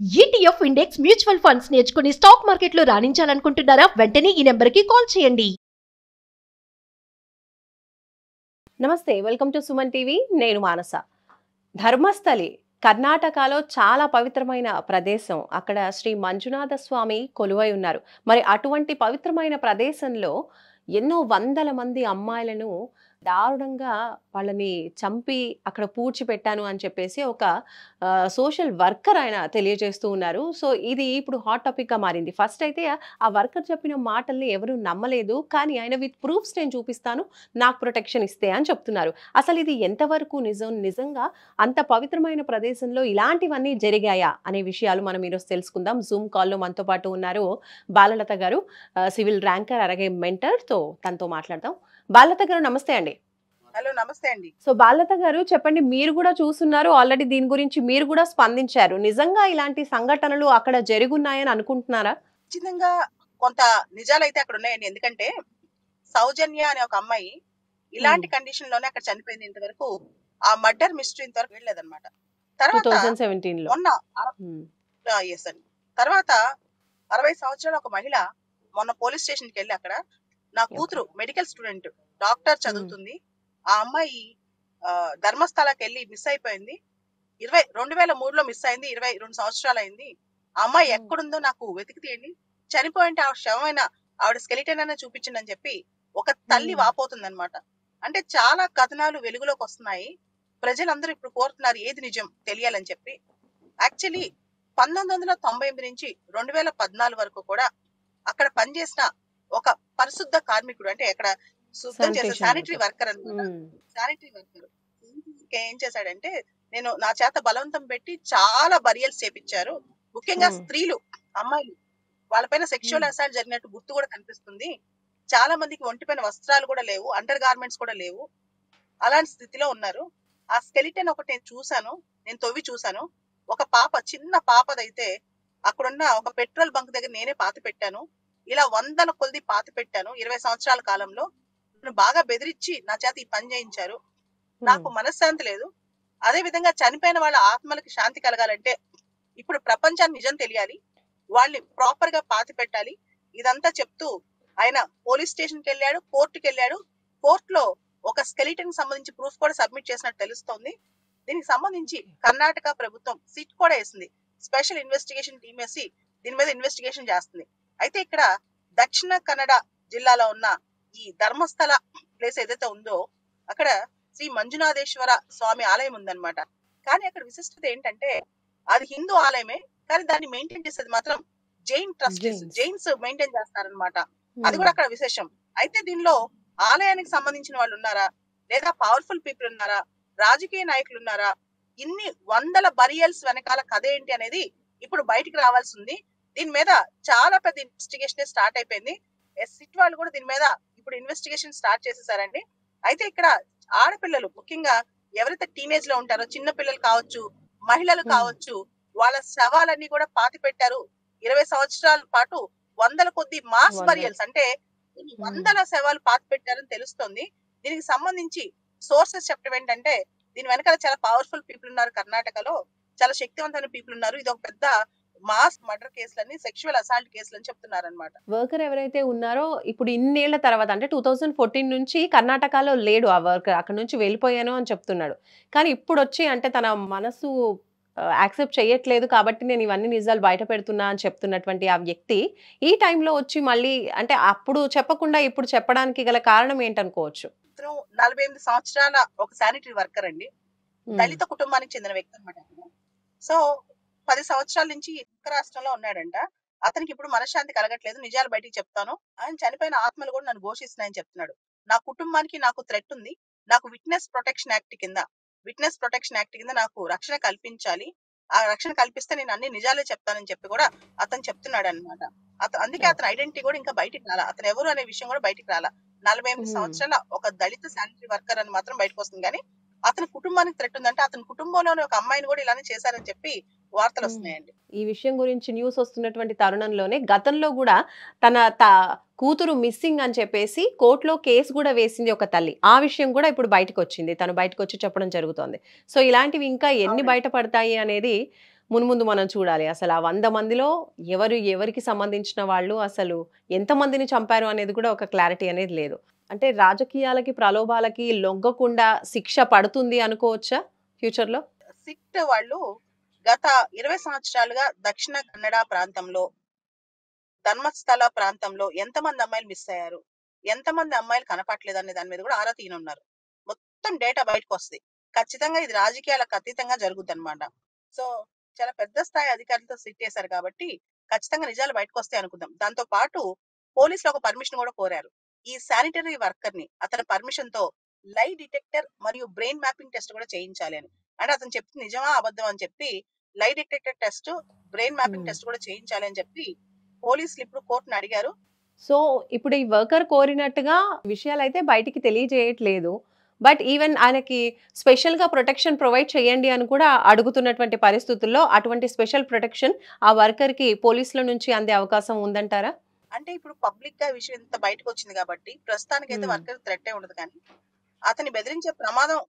ETF index mutual funds నేర్చుకుని stock మార్కెట్లో రాణించాలనుకుంటున్నారా? వెంటనే ఈ నెంబర్కి కాల్ చేయండి. నమస్తే, వెల్కమ్ టు సుమన్ టీవీ. నేను మానస. ధర్మస్థలి కర్ణాటకలో చాలా పవిత్రమైన ప్రదేశం. అక్కడ శ్రీ మంజునాథ స్వామి కొలువై ఉన్నారు. మరి అటువంటి పవిత్రమైన ప్రదేశంలో ఎన్నో వందల మంది అమ్మాయిలను దారుణంగా వాళ్ళని చంపి అక్కడ పూడ్చిపెట్టాను అని చెప్పేసి ఒక సోషల్ వర్కర్ ఆయన తెలియజేస్తూ ఉన్నారు. సో ఇది ఇప్పుడు హాట్ టాపిక్గా మారింది. ఫస్ట్ అయితే ఆ వర్కర్ చెప్పిన మాటల్ని ఎవరు నమ్మలేదు, కానీ ఆయన విత్ ప్రూఫ్స్ నేను చూపిస్తాను, నాకు ప్రొటెక్షన్ ఇస్తే అని చెప్తున్నారు. అసలు ఇది ఎంతవరకు నిజం? నిజంగా అంత పవిత్రమైన ప్రదేశంలో ఇలాంటివన్నీ జరిగాయా అనే విషయాలు మనం ఈరోజు తెలుసుకుందాం. జూమ్ కాల్లో మనతో పాటు ఉన్నారు బాలలత గారు, సివిల్ ర్యాంకర్ అలాగే మెంటర్తో తనతో మాట్లాడదాం. బాలలత గారు నమస్తే అండి. హలో, నమస్తే అండి. సో బాలలత గారు చెప్పండి, మీరు కూడా చూస్తున్నారు, ఆల్రెడీ దీని గురించి మీరు కూడా స్పందించారు. నిజంగా ఇలాంటి సంఘటనలు అక్కడ జరుగున్నాయని అనుకుంటున్నారా? ఖచ్చితంగా కొంత నిజాలైతే అక్కడ ఉన్నాయండి. ఎందుకంటే సౌజన్య అనే ఒక అమ్మాయి ఇలాంటి కండిషన్ లోనే అక్కడ చనిపోయింది. ఇంతవరకు ఆ మర్డర్ మిస్టరీ ఇంతవరకు వెళ్ళలేదన్నమాట. తర్వాత 2017లో మొన్న yes అండి. తర్వాత 60 సంవత్సరాల ఒక మహిళ మొన్న పోలీస్ స్టేషన్ కి వెళ్ళి అక్కడ నా కూతురు మెడికల్ స్టూడెంట్ డాక్టర్ చదువుతుంది, ఆ అమ్మాయి ధర్మస్థలకి వెళ్ళి మిస్ అయిపోయింది. 2003లో మిస్ అయింది. 22 సంవత్సరాలు అయింది. ఆ అమ్మాయి ఎక్కడుందో నాకు వెతికి తీయండి, చనిపోయింటే ఆ శవమైన ఆవిడ స్కెలిటన్ అనే చూపించండి అని చెప్పి ఒక తల్లి వాపోతుంది అనమాట. అంటే చాలా కథనాలు వెలుగులోకి వస్తున్నాయి. ప్రజలందరూ ఇప్పుడు కోరుతున్నారు ఏది నిజం తెలియాలని చెప్పి. యాక్చువల్లీ 1998 నుంచి 2014 వరకు కూడా అక్కడ పనిచేసిన ఒక పరిశుద్ధ కార్మికుడు, అంటే అక్కడ శుద్ధం చేసే శానిటరీ వర్కర్ అనమాట. శానిటరీ వర్కర్ ఏం చేశాడంటే, నేను నా చేత బలవంతం పెట్టి చాలా బరియల్స్ చేపించారు. ముఖ్యంగా స్త్రీలు, అమ్మాయిలు, వాళ్ళపైన సెక్షువల్ అసాల్ట్ జరిగినట్టు గుర్తు కూడా కనిపిస్తుంది. చాలా మందికి ఒంటిపైన వస్త్రాలు కూడా లేవు, అండర్ గార్మెంట్స్ కూడా లేవు. అలాంటి స్థితిలో ఉన్నారు. ఆ స్కెలిటన్ ఒకటి నేను చూసాను, నేను తవ్వి చూసాను. ఒక పాప, చిన్న పాపదైతే అక్కడున్న ఒక పెట్రోల్ బంక్ దగ్గర నేనే పాతి పెట్టాను. ఇలా వందల కొద్ది పాతి పెట్టాను 20 సంవత్సరాల కాలంలో. బాగా బెదిరించి నా చేత ఈ పని చేయించారు. నాకు మనశ్శాంతి లేదు. అదే విధంగా చనిపోయిన వాళ్ళ ఆత్మలకి శాంతి కలగాలంటే ఇప్పుడు ప్రపంచాన్ని నిజం తెలియాలి, వాళ్ళని ప్రాపర్ గా పాతి పెట్టాలి. ఇదంతా చెప్తూ ఆయన పోలీస్ స్టేషన్ కి వెళ్ళాడు, కోర్టుకి వెళ్ళాడు. కోర్టులో ఒక స్కెలిటన్ సంబంధించి ప్రూఫ్ కూడా సబ్మిట్ చేసినట్టు తెలుస్తోంది. దీనికి సంబంధించి కర్ణాటక ప్రభుత్వం సిట్ కూడా వేసింది, స్పెషల్ ఇన్వెస్టిగేషన్ టీమ్ వేసి దీని మీద ఇన్వెస్టిగేషన్ చేస్తుంది. అయితే ఇక్కడ దక్షిణ కన్నడ జిల్లాలో ఉన్న ఈ ధర్మస్థల ప్లేస్ ఏదైతే ఉందో అక్కడ శ్రీ మంజునాథేశ్వర స్వామి ఆలయం ఉందన్నమాట. కానీ అక్కడ విశిష్టత ఏంటంటే అది హిందూ ఆలయమే, కానీ దాన్ని మెయింటైన్ చేసేది మాత్రం జైన్ ట్రస్టీస్, జైన్స్ మెయింటైన్ చేస్తారనమాట. అది కూడా అక్కడ విశేషం. అయితే దీనిలో ఆలయానికి సంబంధించిన వాళ్ళు ఉన్నారా, లేదా పవర్ఫుల్ పీపుల్ ఉన్నారా, రాజకీయ నాయకులు ఉన్నారా, ఇన్ని వందల బరియల్స్ వెనకాల కథ ఏంటి అనేది ఇప్పుడు బయటికి రావాల్సి ఉంది. దీని మీద చాలా పెద్ద ఇన్వెస్టిగేషన్ స్టార్ట్ అయిపోయింది. సిట్ వాళ్ళు కూడా దీని మీద ఇప్పుడు ఇన్వెస్టిగేషన్ స్టార్ట్ చేసేసారండి. అయితే ఇక్కడ ఆడపిల్లలు, ముఖ్యంగా ఎవరైతే టీనేజ్ లో ఉంటారో, చిన్న పిల్లలు కావచ్చు, మహిళలు కావచ్చు, వాళ్ళ శవాలన్నీ కూడా పాతి పెట్టారు. 20 సంవత్సరాల పాటు వందల కొద్ది మాస్ బరియల్స్, అంటే వందల శవాలు పాతి పెట్టారని తెలుస్తోంది. దీనికి సంబంధించి సోర్సెస్ చెప్పడం ఏంటంటే, దీని వెనకాల చాలా పవర్ఫుల్ పీపుల్ ఉన్నారు, కర్ణాటకలో చాలా శక్తివంతమైన పీపుల్ ఉన్నారు. ఇది ఒక పెద్ద మాస్ మర్డర్ కేసులని, సెక్షువల్ అసాల్ట్ కేసులని చెప్తున్నారన్నమాట. వర్కర్ ఎవరైతే ఉన్నారో ఇప్పుడు ఇన్నేళ్ల తర్వాత, అంటే 2014 నుంచి కర్ణాటకలో లేడు ఆ వర్కర్, అక్కడ నుంచి వెళ్ళిపోయాను అని చెప్తున్నాడు. కానీ ఇప్పుడు వచ్చి, అంటే తన మనసు యాక్సెప్ట్ చేయట్లేదు కాబట్టి నేను ఇవన్నీ నిజాలు బయట పెడుతున్నా అని చెప్తున్నటువంటి ఆ వ్యక్తి ఈ టైంలో వచ్చి మళ్ళీ, అంటే అప్పుడు చెప్పకుండా ఇప్పుడు చెప్పడానికి గల కారణం ఏంటనుకోవచ్చు? 48 సంవత్సరాల ఒక శానిటరీ వర్కర్ అండి, దళిత కుటుంబానికి చెందిన వ్యక్తి అనమాట. సో 10 సంవత్సరాల నుంచి ఇతర రాష్ట్రంలో ఉన్నాడంట. అతనికి ఇప్పుడు మనశ్శాంతి కలగట్లేదు, నిజాలు బయటికి చెప్తాను, ఆయన చనిపోయిన ఆత్మలు కూడా నన్ను ఘోషిస్తున్నాయని చెప్తున్నాడు. నా కుటుంబానికి నాకు థ్రెట్ ఉంది, నాకు విట్నెస్ ప్రొటెక్షన్ యాక్ట్ కింద నాకు రక్షణ కల్పించాలి, ఆ రక్షణ కల్పిస్తే నేను అన్ని నిజాలే చెప్తానని చెప్పి కూడా అతను చెప్తున్నాడు అనమాట. అందుకే అతని ఐడెంటిటీ కూడా ఇంకా బయటికి రాలా, అతను ఎవరు అనే విషయం కూడా బయటికి రాలా. 48 సంవత్సరాల ఒక దళిత శానిటరీ వర్కర్ అని మాత్రం బయటకు వస్తుంది. కానీ అతని కుటుంబానికి థ్రెట్ ఉందంటే అతని కుటుంబంలోనే ఒక అమ్మాయిని కూడా ఇలానే చేశారని చెప్పి వార్తలు వస్తున్నాయండి. ఈ విషయం గురించి న్యూస్ వస్తున్నటువంటి తరుణంలోనే గతంలో కూడా తన కూతురు మిస్సింగ్ అని చెప్పేసి కోర్టులో కేసు కూడా వేసింది ఒక తల్లి. ఆ విషయం కూడా ఇప్పుడు బయటకు వచ్చింది, తను బయటకు వచ్చి చెప్పడం జరుగుతోంది. సో ఇలాంటివి ఇంకా ఎన్ని బయటపడతాయి అనేది మున్ముందు మనం చూడాలి. అసలు ఆ 100 మందిలో ఎవరికి సంబంధించిన వాళ్ళు అసలు ఎంతమందిని చంపారు అనేది కూడా ఒక క్లారిటీ అనేది లేదు. అంటే రాజకీయాలకి, ప్రలోభాలకి లొంగకుండా శిక్ష పడుతుంది అనుకోవచ్చా ఫ్యూచర్‌లో? సిట్ వాళ్ళు గత 20 సంవత్సరాలుగా దక్షిణ కన్నడ ప్రాంతంలో, ధర్మస్థల ప్రాంతంలో ఎంతమంది అమ్మాయిలు మిస్ అయ్యారు, ఎంతమంది అమ్మాయిలు కనపట్లేదు అనే దాని మీద కూడా ఆరా తీయనున్నారు. మొత్తం డేటా బయటకు వస్తుంది. ఖచ్చితంగా ఇది రాజకీయాలకు అతీతంగా జరుగుద్ది అనమాట. సో చాలా పెద్ద స్థాయి అధికారులతో సిట్ చేశారు కాబట్టి ఖచ్చితంగా నిజాలు బయటకు వస్తాయి అనుకుందాం. దాంతో పాటు పోలీసులు ఒక పర్మిషన్ కూడా కోరారు. ఈ శానిటరీ వర్కర్ ని అతని పర్మిషన్ తో లై డిటెక్టర్ మరియు బ్రెయిన్ మ్యాపింగ్ టెస్ట్ కూడా చేయించాలి అని. అంటే అతను చెప్తుంది నిజమా అబద్ధం అని చెప్పి lie detector test, brain mapping హ్మ్. టెస్ట్ కూడా చేయించాలి అని చెప్పి పోలీసులు ఇప్పుడు కోర్టును అడిగారు. సో ఇప్పుడు ఈ వర్కర్ కోరినట్టుగా విషయాలైతే బయటికి తెలియజేయట్లేదు. బట్ ఈవెన్ ఆయనకి స్పెషల్‌గా ప్రొటెక్షన్ ప్రొవైడ్ చేయండి అని కూడా అడుగుతున్నటువంటి పరిస్థితుల్లో అటువంటి స్పెషల్ ప్రొటెక్షన్ ఆ వర్కర్‌కి పోలీసుల నుంచి అందే అవకాశం ఉందంటారా? అంటే ఇప్పుడు పబ్లిక్ గా ఈ విషయం ఇంత బయటకు వచ్చింది కాబట్టి ప్రస్తుతానికైతే హ్మ్. వర్కర్ థ్రెట్ ఉండదు, కానీ అతన్ని బెదిరించే ప్రమాదం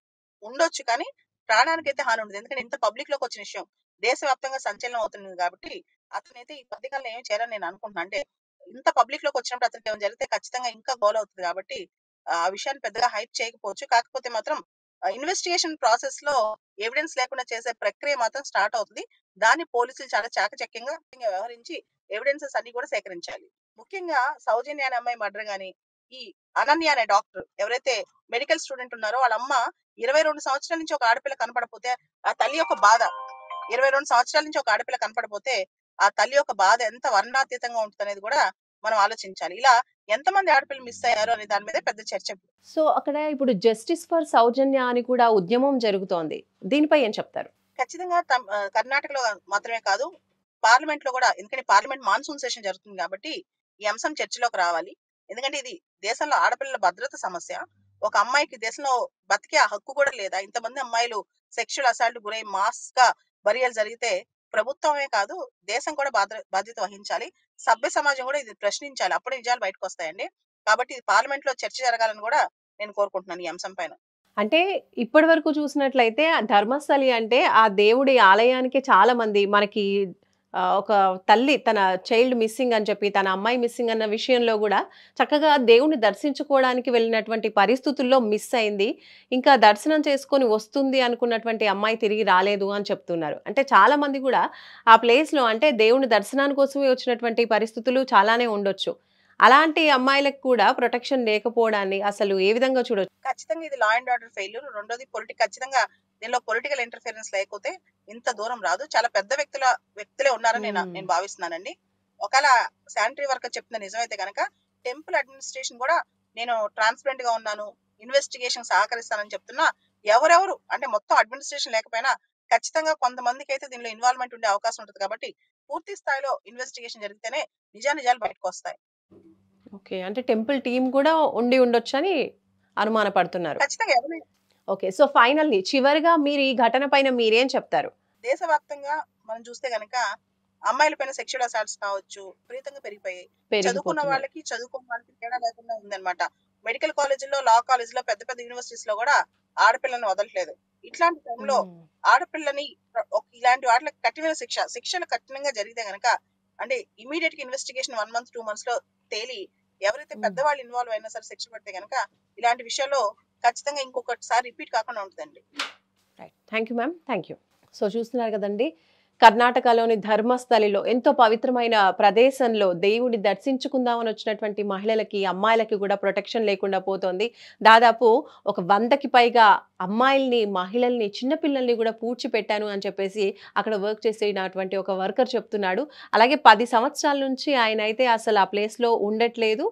ఉండొచ్చు, కానీ ప్రాణానికైతే హాని ఉండదు. ఎందుకంటే ఇంత పబ్లిక్ లోకి వచ్చిన విషయం దేశవ్యాప్తంగా సంచలనం అవుతుంది కాబట్టి అతనైతే ఈ పథకాలను ఏం చేయాలని నేను అనుకుంటున్నాను. అంటే ఇంత పబ్లిక్ లోకి వచ్చినప్పుడు అతనికి ఏమైనా జరిగితే ఖచ్చితంగా ఇంకా గోల్ అవుతుంది కాబట్టి ఆ విషయాన్ని పెద్దగా హైప్ చేయకపోవచ్చు. కాకపోతే మాత్రం ఇన్వెస్టిగేషన్ ప్రాసెస్ లో ఎవిడెన్స్ లేకుండా చేసే ప్రక్రియ మాత్రం స్టార్ట్ అవుతుంది. దాన్ని పోలీసులు చాలా చాకచక్యంగా వ్యవహరించి ఎవిడెన్సెస్ అన్ని కూడా సేకరించాలి. ముఖ్యంగా సౌజన్య అనే అమ్మాయి మర్డర్ గాని, ఈ అనన్య అనే డాక్టర్ ఎవరైతే మెడికల్ స్టూడెంట్ ఉన్నారో వాళ్ళ అమ్మ 22 సంవత్సరాల నుంచి ఒక ఆడపిల్ల కనపడపోతే ఆ తల్లి యొక్క బాధ, 22 సంవత్సరాల నుంచి ఒక ఆడపిల్ల కనపడపోతే ఆ తల్లి యొక్క బాధ ఎంత వర్ణాతీతంగా ఉంటుంది అనేది కూడా మనం ఆలోచించాలి. ఇలా ఎంతమంది ఆడపిల్లలు మిస్ అయ్యారు అనే దాని మీద పెద్ద చర్చ. సో అక్కడ ఇప్పుడు జస్టిస్ ఫర్ సౌజన్య అని కూడా ఉద్యమం జరుగుతోంది. దీనిపై ఏం చెప్తారు? ఖచ్చితంగా కర్ణాటకలో మాత్రమే కాదు, పార్లమెంట్ లో కూడా. ఎందుకంటే పార్లమెంట్ మాన్సూన్ సెషన్ జరుగుతుంది కాబట్టి ఈ అంశం చర్చలోకి రావాలి. ఎందుకంటే ఇది దేశంలో ఆడపిల్లల భద్రత సమస్య. ఒక అమ్మాయికి దేశంలో బతికే ఆ హక్కు కూడా లేదా? ఇంతమంది అమ్మాయిలు సెక్షువల్ అసాల్ట్ గురై మాస్ గా బరియలు జరిగితే ప్రభుత్వమే కాదు దేశం కూడా బాధ్యత వహించాలి. సభ్య సమాజం కూడా ఇది ప్రశ్నించాలి. అప్పుడే నిజాలు బయటకు వస్తాయండి. కాబట్టి ఇది పార్లమెంట్ లో చర్చ జరగాలని కూడా నేను కోరుకుంటున్నాను ఈ అంశం పైన. అంటే ఇప్పటివరకు చూసినట్లయితే ఆ ధర్మస్థలి అంటే ఆ దేవుడి ఆలయానికి చాలా మంది మనకి ఒక తల్లి తన చైల్డ్ మిస్సింగ్ అని చెప్పి తన అమ్మాయి మిస్సింగ్ అన్న విషయంలో కూడా చక్కగా దేవుణ్ణి దర్శించుకోవడానికి వెళ్ళినటువంటి పరిస్థితుల్లో మిస్ అయింది. ఇంకా దర్శనం చేసుకొని వస్తుంది అనుకున్నటువంటి అమ్మాయి తిరిగి రాలేదు అని చెప్తున్నారు. అంటే చాలా మంది కూడా ఆ ప్లేస్‌లో అంటే దేవుని దర్శనాని కోసమే వచ్చినటువంటి పరిస్థితులు చాలానే ఉండొచ్చు. అలాంటి అమ్మాయిలకు కూడా ప్రొటెక్షన్ లేకపోవడాన్ని అసలు ఏ విధంగా చూడొచ్చు? ఖచ్చితంగా ఇది లా అండ్ ఆర్డర్ ఫెయిల్యూర్. రెండోది ఖచ్చితంగా దీనిలో పొలిటికల్ ఇంటర్ఫిరెన్స్ లేకపోతే ఇంత దూరం రాదు. చాలా పెద్ద వ్యక్తులే ఉన్నారని నేను హ్మ్. నేను భావిస్తున్నానండి. ఒకవేళ శానిటరీ వర్కర్ చెప్తున్న నిజమైతే కనుక టెంపుల్ అడ్మినిస్ట్రేషన్ కూడా నేను ట్రాన్స్పరెంట్ గా ఉన్నాను, ఇన్వెస్టిగేషన్ సహకరిస్తానని చెప్తున్నా. ఎవరెవరు అంటే మొత్తం అడ్మినిస్ట్రేషన్ లేకపోయినా ఖచ్చితంగా కొంతమందికి అయితే దీనిలో ఇన్వాల్వ్మెంట్ ఉండే అవకాశం ఉంటుంది కాబట్టి పూర్తి స్థాయిలో ఇన్వెస్టిగేషన్ జరిగితేనే నిజాలు బయటకు వస్తాయి. ఓకే. అంటే టెంపుల్ టీమ్ కూడా ఉండి ఉండొచ్చని అనుమానపడుతున్నారు. ఖచ్చితంగా ఎవరైనా ఓకే. సో ఫైనల్లీ చివరగా మీరు ఈ ఘటన పైన మీరేం చెప్తారు? దేశవ్యాప్తంగా మనం చూస్తే గనక అమ్మాయిల పైన సెక్షువల్ అసాల్ట్స్ కావచ్చు విపరీతంగా పెరిగిపోయాయి. చదువుకున్న పెరిగిపోతున్నాయి. వాళ్ళకి చదువుకున్న వాళ్ళకి తేడా లేకుండా ఉందన్నమాట. మెడికల్ కాలేజీల్లో, లా కాలేజీలో, పెద్ద పెద్ద యూనివర్సిటీస్ లో కూడా ఆడపిల్లని వదలట్లేదు. ఇట్లాంటి టైంలో హ్మ్. ఆడపిల్లని ఇలాంటి వాటికి కఠినమైన శిక్షలు కఠినంగా జరిగితే గనక అంటే ఇమీడియట్ గా ఇన్వెస్టిగేషన్ 1 మంత్ 2 మంత్స్ లో తేలి ఎవరైతే హ్మ్. పెద్దవాళ్ళు ఇన్వాల్వ్ అయినా సరే శిక్ష పడితే గనక ఇలాంటి విషయాల్లో ఖచ్చితంగా ఇంకొకటిసారి రిపీట్ కాకుండా ఉంటుందండి. Right. Thank you ma'am. Thank you. So చూస్తున్నారు కదండి, కర్ణాటకలోని ధర్మస్థలిలో ఎంతో పవిత్రమైన ప్రదేశంలో దేవుడిని దర్శించుకుందామని వచ్చినటువంటి మహిళలకి, అమ్మాయిలకి కూడా ప్రొటెక్షన్ లేకుండా పోతోంది. దాదాపు ఒక 100కి పైగా అమ్మాయిల్ని, మహిళల్ని, చిన్నపిల్లల్ని కూడా పూడ్చిపెట్టాను అని చెప్పేసి అక్కడ వర్క్ చేసేటటువంటి ఒక వర్కర్ చెప్తున్నాడు. అలాగే 10 సంవత్సరాల నుంచి ఆయన అయితే అసలు ఆ ప్లేస్‌లో ఉండట్లేదు.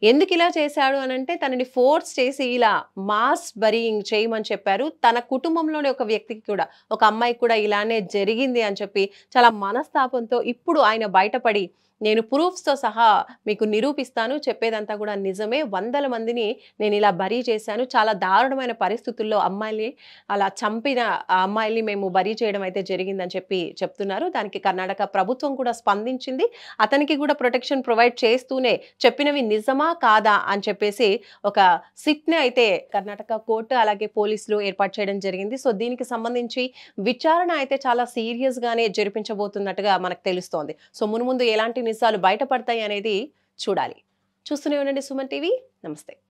ఎందుకు ఇలా చేశాడు అనంటే తనని ఫోర్స్ చేసి ఇలా మాస్ బరీయింగ్ చేయమని చెప్పారు. తన కుటుంబంలోని ఒక వ్యక్తికి కూడా, ఒక అమ్మాయికి కూడా ఇలానే జరిగింది అని చెప్పి చాలా మనస్తాపంతో ఇప్పుడు ఆయన బయటపడి నేను ప్రూఫ్స్‌తో సహా మీకు నిరూపిస్తాను. చెప్పేదంతా కూడా నిజమే. వందల మందిని నేను ఇలా బరీ చేశాను. చాలా దారుణమైన పరిస్థితుల్లో అమ్మాయిల్ని అలా చంపిన ఆ అమ్మాయిల్ని మేము బరీ చేయడం అయితే జరిగిందని చెప్పి చెప్తున్నారు. దానికి కర్ణాటక ప్రభుత్వం కూడా స్పందించింది. అతనికి కూడా ప్రొటెక్షన్ ప్రొవైడ్ చేస్తూనే చెప్పినవి నిజమా కాదా అని చెప్పేసి ఒక సిట్ని అయితే కర్ణాటక కోర్టు అలాగే పోలీసులు ఏర్పాటు చేయడం జరిగింది. సో దీనికి సంబంధించి విచారణ అయితే చాలా సీరియస్ గానే జరిపించబోతున్నట్టుగా మనకు తెలుస్తోంది. సో మున్ముందు ఎలాంటి నిజాలు బయటపడతాయి అనేది చూడాలి. చూస్తూనే ఉండండి సుమన్ టీవీ. నమస్తే.